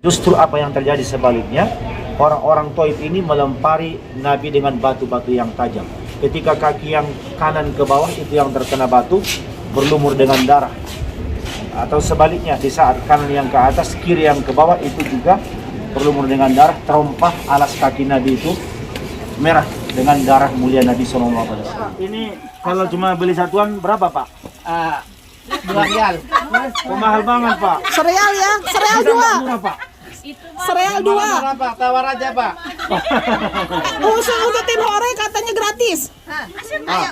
Justru apa yang terjadi sebaliknya, orang-orang Taif ini melempari Nabi dengan batu-batu yang tajam. Ketika kaki yang kanan ke bawah itu yang terkena batu, berlumur dengan darah. Atau sebaliknya, di saat kanan yang ke atas, kiri yang ke bawah itu juga berlumur dengan darah. Terompah alas kaki Nabi itu merah dengan darah mulia Nabi SAW. Ini kalau cuma beli satuan berapa, Pak? 2 rial. Oh, mahal banget, Pak. Sereal ya, sereal 2. Pak. Sereal 2. Berapa? Tawar aja, Pak. Khusus untuk tim Hore katanya gratis.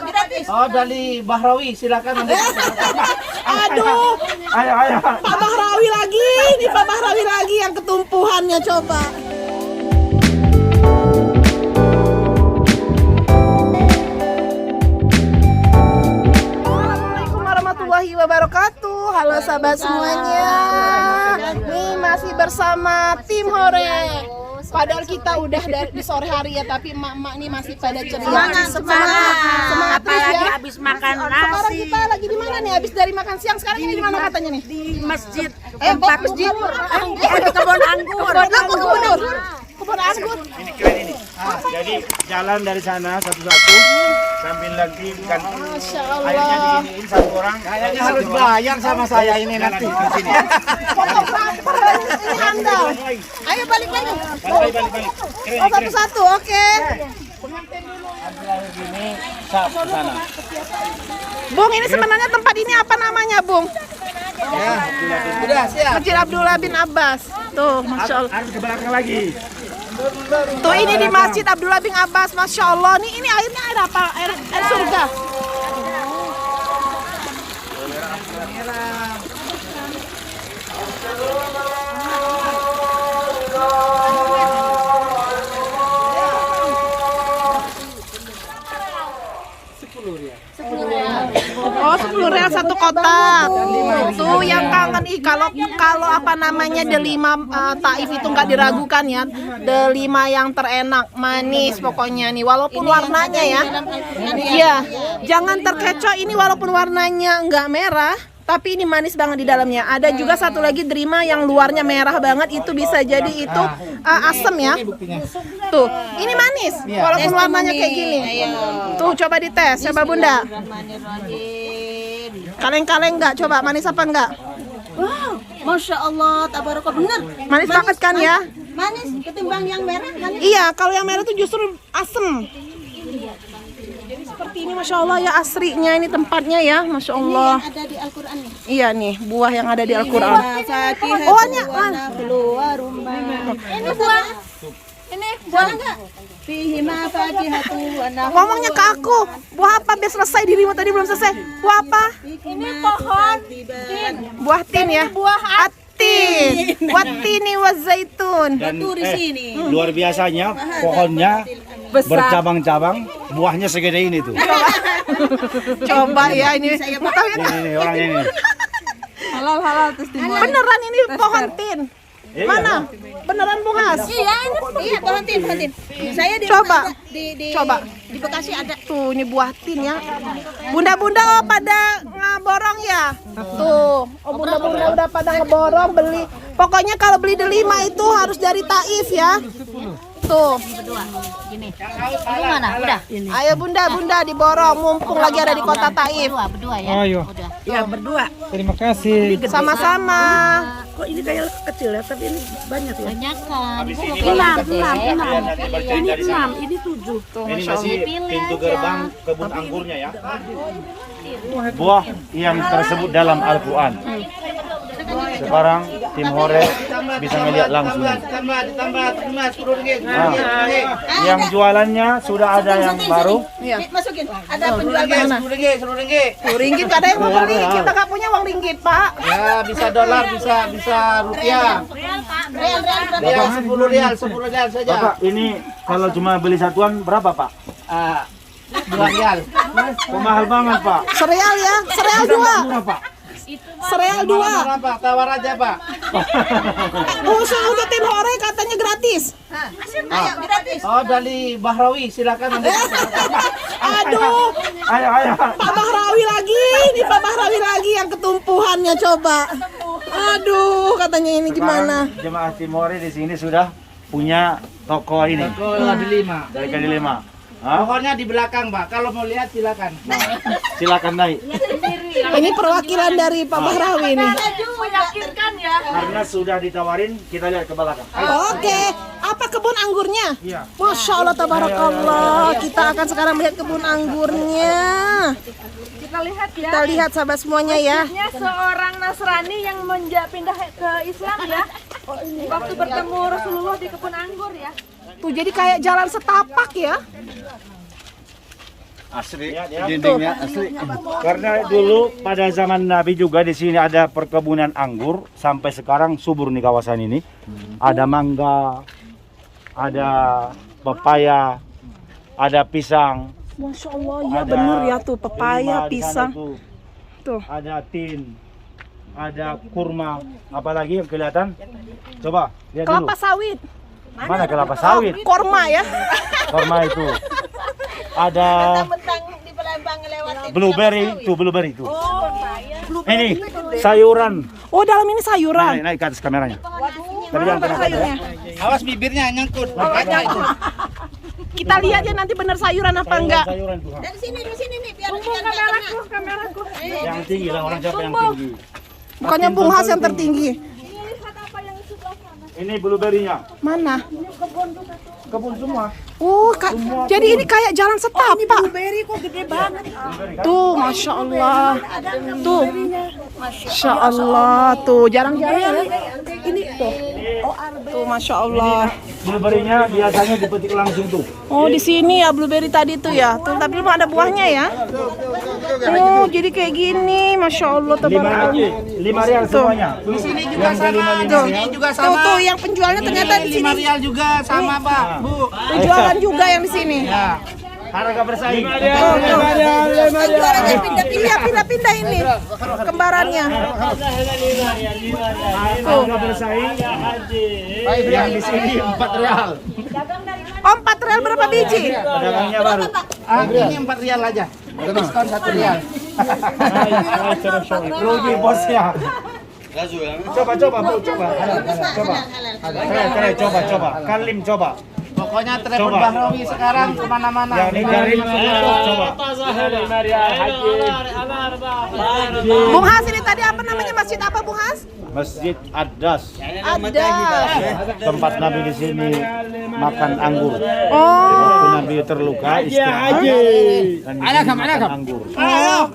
Gratis. Oh, dari Bahrawi, silakan ambil. Aduh, Ayo. Pak Bahrawi lagi. Ini Pak Bahrawi lagi yang ketumpuhannya coba. Assalamualaikum warahmatullahi wabarakatuh. Halo sahabat semuanya. Nih masih bersama tim Hore. Padahal kita udah di sore hari ya, tapi emak-emak nih masih pada ceria. Semangat terus ya. Habis makan Sekarang nasi kita lagi di mana nih? Habis dari makan siang. Sekarang ini di mana katanya nih? di masjid, Tempat masjid, masjid. kebun anggur. Kebun anggur. Ini keren ini. Jadi jalan dari sana satu-satu sambil nanti kan Masya airnya Allah. diginiin satu orang. Kayaknya harus bayar sama saya ini nanti. Di sini. Fotografer ini Anda. Ayo balik lagi. Balik. Oh satu-satu, oke. Gini, sap ke sana. Bung, ini sebenarnya tempat ini apa namanya, Bung? Ya. Udah siap. Masjid Abdullah bin Abbas. Tuh, Masya Allah. Harus ke belakang lagi. Tuh ini di Masjid Abdullah bin Abbas, Masya Allah. Nih ini airnya air apa? Air surga. Oh 10 real satu kotak. Tuh yang kangen kalau apa namanya delima Taif itu nggak diragukan ya. Delima yang terenak, manis pokoknya nih. Walaupun warnanya ya, iya jangan terkecoh ini walaupun warnanya nggak merah. Tapi ini manis banget di dalamnya. Ada juga satu lagi derima yang luarnya merah banget. Itu bisa jadi itu asem ya. Tuh, ini manis. Walaupun warnanya kayak gini. Tuh, coba dites. Coba Bunda. Kaleng-kaleng nggak? Coba manis apa enggak? Wow, masya Allah, tabarakallah, bener. Manis banget kan ya? Manis ketimbang yang merah, manis. Iya, kalau yang merah itu justru asem. Jadi seperti ini, masya Allah ya asrinya ini tempatnya ya, masya Allah. Ada di Al-Quran nih. Iya nih, buah yang ada di Al-Quran. Oh, ini Ini buah. Ini buah enggak? Fihi ma fakihatu wa nakhlu. ngomongnya ke aku. Buah apa? Biar selesai dirimu tadi belum selesai. Buah apa? Ini pohon tin. Buah tin ya. Buah Atin. Watini wa zaitun. Dan Di sini. luar biasanya pohonnya bercabang-cabang, buahnya segede ini tuh. Coba ya ini. Tahu ya? Ini orangnya ini. Halal terus Beneran ini pohon tin. Iya. Mana? Beneran bungas? Iya, ini iya pohon tin. Saya di Coba. di Coba. di Bekasi ada. Tuh, ini buah tin ya. Bunda-bunda pada ngeborong ya? Tuh, oh bunda-bunda udah pada ngeborong beli. Pokoknya kalau beli delima itu harus dari Taif ya. Tuh. Gini. Itu mana? Udah. Ayo bunda diborong mumpung lagi ada di kota Taif. Berdua ya. Ayo. Udah. Ya berdua. Terima kasih. Sama-sama. Kok ini kayak kecil ya, tapi ini banyak ya. Banyak kan. Ibu mau Enam, pilih. Ini 6, ini 7. Ini masih pintu gerbang kebun anggurnya ya. Buah yang tersebut dalam Al-Quran. Sekarang tim Hore bisa melihat langsung. Ditambah 10 ringgit. Nah, yang jualannya sudah ada yang baru. Masukin. Ada Penjual mana? 10 ringgit. Ringgit gak ada yang mau beli. Kita gak punya uang ringgit, Pak. Ya, bisa dolar, bisa rupiah. Ya, 10 rial saja. Bapak, ini kalau cuma beli satuan berapa, Pak? 2 rial. Oh, mahal banget, Pak. Sereal ya, sereal 2. Murah, Pak. Sereal 2. Berapa? Tawar aja, Pak. Khusus untuk tim Hore katanya gratis. Oh, dari Bahrawi, silakan ambil. Aduh, Ayo. Pak Bahrawi lagi. Ini Pak Bahrawi lagi yang ketumpuhannya coba. Aduh, katanya ini gimana? Sekarang jemaah Timore di sini sudah punya toko ini. Toko di 5. Dari kali 5. Hah? Pokoknya di belakang, Pak. Kalau mau lihat silakan. Silakan naik. Ini perwakilan dari Pak Bahrawi nih. Meyakinkan ya. Karena sudah ditawarin, kita lihat ke belakang. Oke, apa kebun anggurnya? Iya. Masya Allah, tabarakallah. Kita akan sekarang melihat kebun anggurnya. Kita lihat ya. Kita lihat sahabat semuanya ya. Masjidnya seorang Nasrani yang pindah ke Islam ya. Waktu bertemu Rasulullah di kebun anggur ya. Tuh jadi kayak jalan setapak ya. Asli. Dindingnya asli. Karena dulu pada zaman Nabi juga di sini ada perkebunan anggur, sampai sekarang subur nih kawasan ini. Ada mangga, ada pepaya, ada pisang. Masya Allah, ya Ada bener ya tuh pepaya, lima di pisang. sana tuh. Tuh. Ada tin, ada kurma, apalagi yang kelihatan? Coba lihat dulu. Kelapa sawit. Mana kelapa sawit? Korma ya. Korma itu. Ada Mentang di Palembang lewat. blueberry, tuh blueberry tuh. Ini sayuran. Oh, dalam ini sayuran. Naik ke atas kameranya. Tapi jangan kena Sayurnya. Awas bibirnya nyangkut. Kita lihat ya nanti bener sayuran apa enggak. Sayuran tuh. Dari sini nih biar kameraku. Yang tinggi lah, orang siapa yang tinggi. Bukannya Bung Has yang tertinggi. Ini blueberry-nya. Mana? Kebun semua. Oh, jadi ini kayak jalan setapak. Blueberry kok gede banget. Tuh, Masya Allah. Tuh. Masya Allah. Tuh, jarang-jarang ya. Ini tuh. Tuh, Masya Allah. Blueberry-nya biasanya dipetik langsung tuh. Oh, di sini ya blueberry tadi tuh ya. Tuh, tapi belum ada buahnya ya. Oh, jadi kayak gini. Masya Allah. Lima rial semuanya. Di sini juga sama. Di Tuh. sini juga Tuh, sama. tuh yang penjualnya ternyata di sini. 5 rial juga sama, Pak. Bu. Tuh, jualan juga yang di sini. Ya. Harga bersaing. Iya, pindah-pindah ini kembarannya. Harga bersaing. Yang di sini 4 rial. Oh, 4 rial berapa biji? Pedagangnya baru. Ini 4 rial aja. Diskon 1 rial. Rugi bosnya. Coba, Bu, coba. Keren, coba. Kalim coba. Pokoknya telepon Coba. Bahrawi sekarang kemana-mana. Yang ini Kalim coba. Bung Has, ini tadi apa namanya, masjid apa Bung Has? Masjid Ad-Das. Ada. Tempat Nabi di sini makan anggur. Oh. Waktu Nabi terluka istirahat dan di sini makan anggur. Ayo,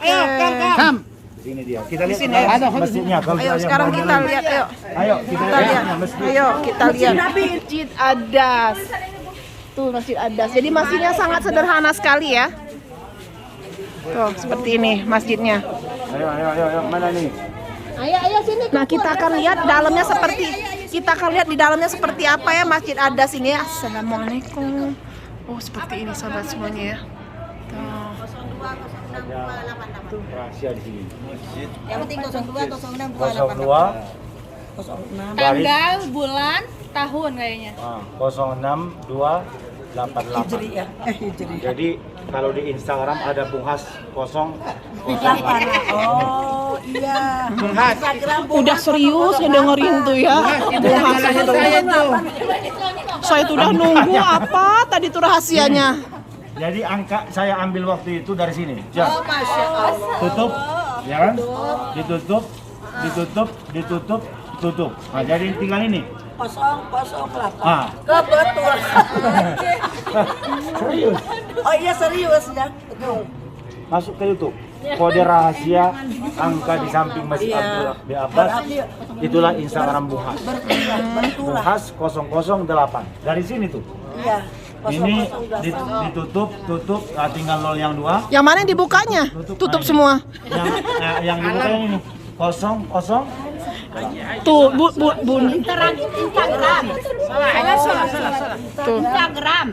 Kam. Di sini dia. Kita lihat masjidnya. Kalau Ayo saya sekarang mau kita dulu. lihat, ayo. Ayo kita Kita lihat. lihat masjid. Ayo kita lihat. Masjid Ad-Das. Tuh, Masjid Ad-Das. Jadi masjidnya sangat sederhana sekali ya. Tuh, seperti ini masjidnya. Ayo, mana nih? Ayo sini. Nah, kita akan lihat dalamnya di dalamnya seperti apa ya Masjid Ad-Das ini. Assalamualaikum. Oh, seperti ini sahabat semuanya ya. Tuh. Rahasia di sini. Yang penting 02 06 02 Tanggal, bulan, tahun kayaknya. 06288. Jadi kalau di Instagram ada Bung Has 008. Oh iya. Udah serius ngedengerin tuh ya. Bung Has itu. Saya tuh udah nunggu apa tadi tuh rahasianya. Jadi angka saya ambil waktu itu dari sini. Jam. Tutup, ya kan? Ditutup. Nah, jadi tinggal ini. 008. Ah, Kebetulan. serius. Oh iya serius ya. Masuk ke YouTube. Kode rahasia angka di samping Masjid Abdullah bin Abbas. Itulah Instagram Bung Has. Bung Has 008. Dari sini tuh. Iya. Ini ditutup, tinggal nol yang 2. Yang mana yang dibukanya? Tutup semua. Yang dibuka yang ini. 00. Tuh, Bu. Instagram. Tuh. Instagram.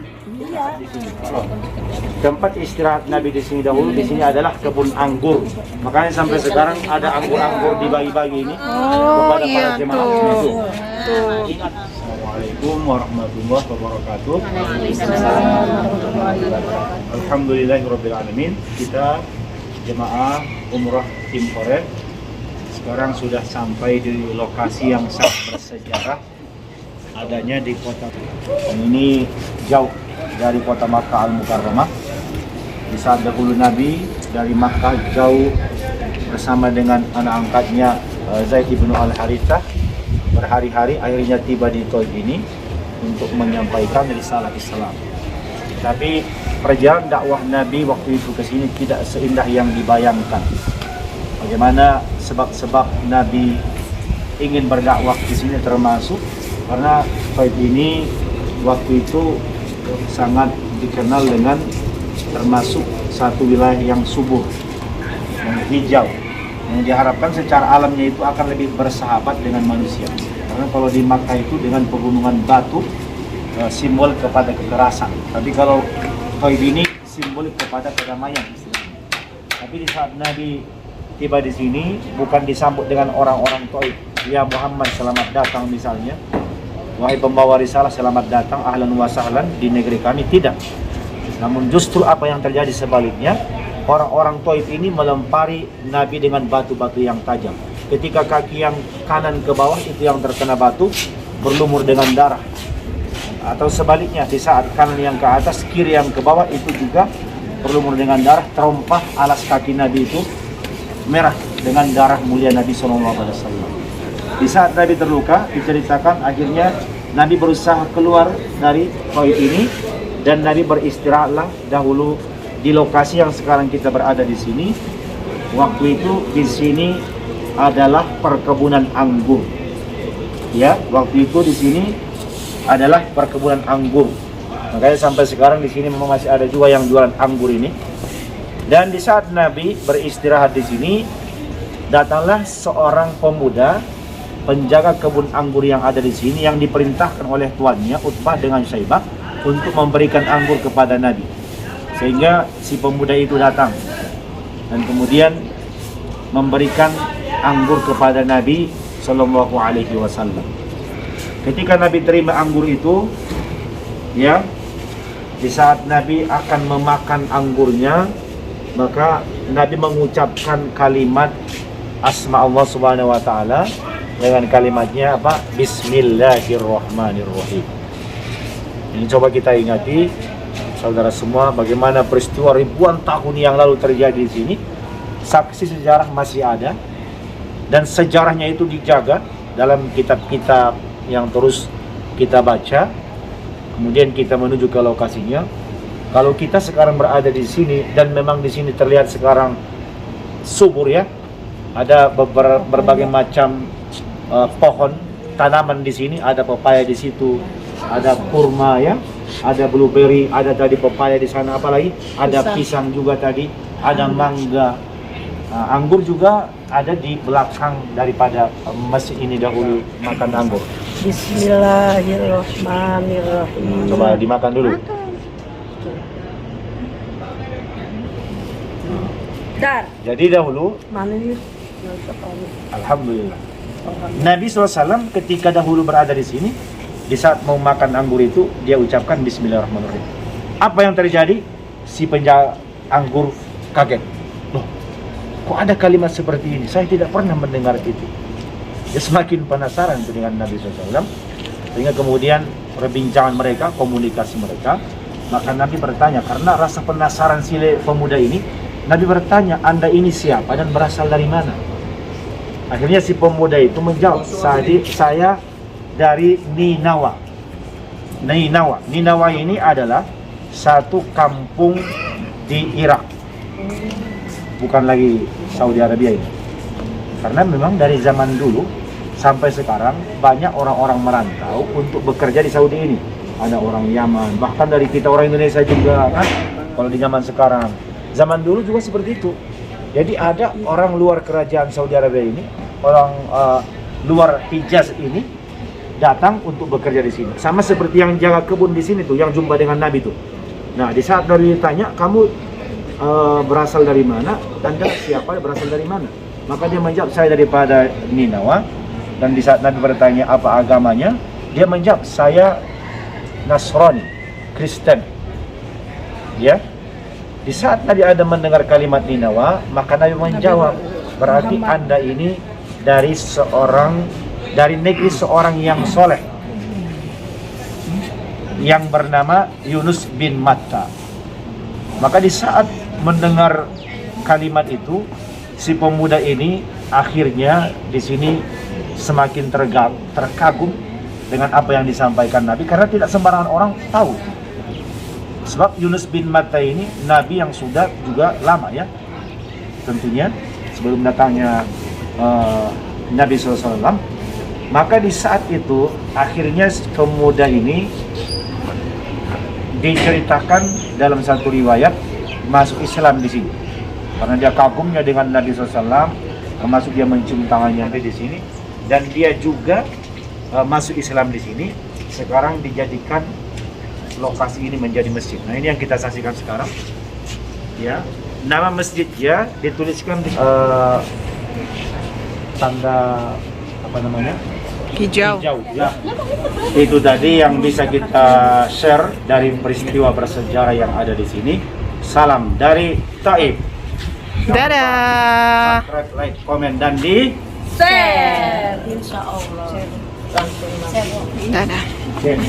Tempat istirahat Nabi di sini dahulu, di sini adalah kebun anggur. Makanya sampai sekarang ada anggur-anggur dibagi-bagi ini kepada para iya jemaah. tuh. Ingat. Assalamualaikum warahmatullahi wabarakatuh. Alhamdulillahirabbil alamin. Kita jemaah umrah Timore Sekarang sudah sampai di lokasi yang sangat bersejarah, adanya di kota. Dan ini jauh dari kota Makkah Al-Mukarramah. Di saat dahulu Nabi dari Makkah jauh bersama dengan anak angkatnya Zaid bin Al-Harithah berhari-hari, akhirnya tiba di Taif ini untuk menyampaikan risalah Islam. Tapi perjalanan dakwah Nabi waktu itu ke sini tidak seindah yang dibayangkan. Bagaimana sebab-sebab Nabi ingin berdakwah di sini termasuk karena Taif ini waktu itu sangat dikenal dengan termasuk satu wilayah yang subur, yang hijau, yang diharapkan secara alamnya itu akan lebih bersahabat dengan manusia. Karena kalau di Makkah itu dengan pegunungan batu simbol kepada kekerasan, tapi kalau Taif ini simbol kepada kedamaian. Tapi di saat Nabi tiba di sini bukan disambut dengan orang-orang Taif, ya Muhammad selamat datang misalnya, wahai pembawa risalah selamat datang, ahlan wa sahlan di negeri kami, tidak. Namun justru apa yang terjadi sebaliknya, orang-orang Taif ini melempari Nabi dengan batu-batu yang tajam. Ketika kaki yang kanan ke bawah itu yang terkena batu berlumur dengan darah, atau sebaliknya di saat kanan yang ke atas, kiri yang ke bawah itu juga berlumur dengan darah, terompah alas kaki Nabi itu merah dengan darah mulia Nabi SAW. Di saat Nabi terluka, diceritakan akhirnya Nabi berusaha keluar dari Taif ini dan Nabi beristirahatlah dahulu di lokasi yang sekarang kita berada di sini. Waktu itu di sini adalah perkebunan anggur. Ya, waktu itu di sini adalah perkebunan anggur. Makanya sampai sekarang di sini memang masih ada juga yang jualan anggur ini. Dan di saat Nabi beristirahat di sini, datanglah seorang pemuda penjaga kebun anggur yang ada di sini yang diperintahkan oleh tuannya Utbah dengan Syaibah untuk memberikan anggur kepada Nabi. Sehingga si pemuda itu datang dan kemudian memberikan anggur kepada Nabi Sallallahu Alaihi Wasallam. Ketika Nabi terima anggur itu, ya, di saat Nabi akan memakan anggurnya, maka Nabi mengucapkan kalimat asma Allah Subhanahu wa taala dengan kalimatnya apa? Bismillahirrahmanirrahim. Ini coba kita ingati saudara semua, bagaimana peristiwa ribuan tahun yang lalu terjadi di sini. Saksi sejarah masih ada dan sejarahnya itu dijaga dalam kitab-kitab yang terus kita baca. Kemudian kita menuju ke lokasinya. Kalau kita sekarang berada di sini dan memang di sini terlihat sekarang subur, ya, ada berbagai macam pohon tanaman di sini. Ada pepaya di situ, ada kurma, ya, ada blueberry, ada tadi pepaya di sana, apalagi ada pisang juga tadi, ada mangga, anggur juga ada di belakang daripada masjid ini dahulu makan anggur. Bismillahirrahmanirrahim. Coba dimakan dulu. Jadi dahulu, alhamdulillah, Nabi SAW ketika dahulu berada di sini, di saat mau makan anggur itu dia ucapkan Bismillahirrahmanirrahim. Apa yang terjadi? Si penjaga anggur kaget. Loh, kok ada kalimat seperti ini? Saya tidak pernah mendengar itu. Dia semakin penasaran dengan Nabi SAW, sehingga kemudian perbincangan mereka, komunikasi mereka. Maka Nabi bertanya, karena rasa penasaran si pemuda ini, Nabi bertanya, Anda ini siapa dan berasal dari mana? Akhirnya si pemuda itu menjawab, saya dari Ninawa. Ninawa ini adalah satu kampung di Irak, bukan lagi Saudi Arabia ini. Karena memang dari zaman dulu sampai sekarang banyak orang-orang merantau untuk bekerja di Saudi ini. Ada orang Yaman, bahkan dari kita orang Indonesia juga kan. Kalau di zaman sekarang, zaman dulu juga seperti itu. Jadi ada orang luar kerajaan Saudi Arabia ini, orang luar Hijaz ini datang untuk bekerja di sini. Sama seperti yang jaga kebun di sini tuh, yang jumpa dengan Nabi tuh. Nah, di saat Nabi ditanya, kamu berasal dari mana? Anda siapa? Berasal dari mana? Maka dia menjawab, saya daripada Ninawa. Dan di saat Nabi bertanya apa agamanya, dia menjawab, saya Nasrani, Kristen. Ya. Di saat Nabi Adam mendengar kalimat Ninawa, maka Nabi menjawab, berarti Anda ini dari negeri seorang yang soleh yang bernama Yunus bin Matta. Maka di saat mendengar kalimat itu, si pemuda ini akhirnya di sini semakin terkagum dengan apa yang disampaikan Nabi, karena tidak sembarangan orang tahu. Sebab Yunus bin Matta ini Nabi yang sudah juga lama ya, tentunya sebelum datangnya Nabi SAW. Maka di saat itu akhirnya pemuda ini diceritakan dalam satu riwayat masuk Islam di sini, karena dia kagumnya dengan Nabi SAW, termasuk dia mencium tangannya di sini, dan dia juga masuk Islam di sini. Sekarang dijadikan lokasi ini menjadi masjid. Nah, ini yang kita saksikan sekarang. Ya, nama masjidnya dituliskan di tanda apa namanya? Hijau. Ya. Itu tadi yang bisa kita share dari peristiwa bersejarah yang ada di sini. Salam dari Taif. Dadah. Subscribe, like, komen, dan di Share. Dadah. share.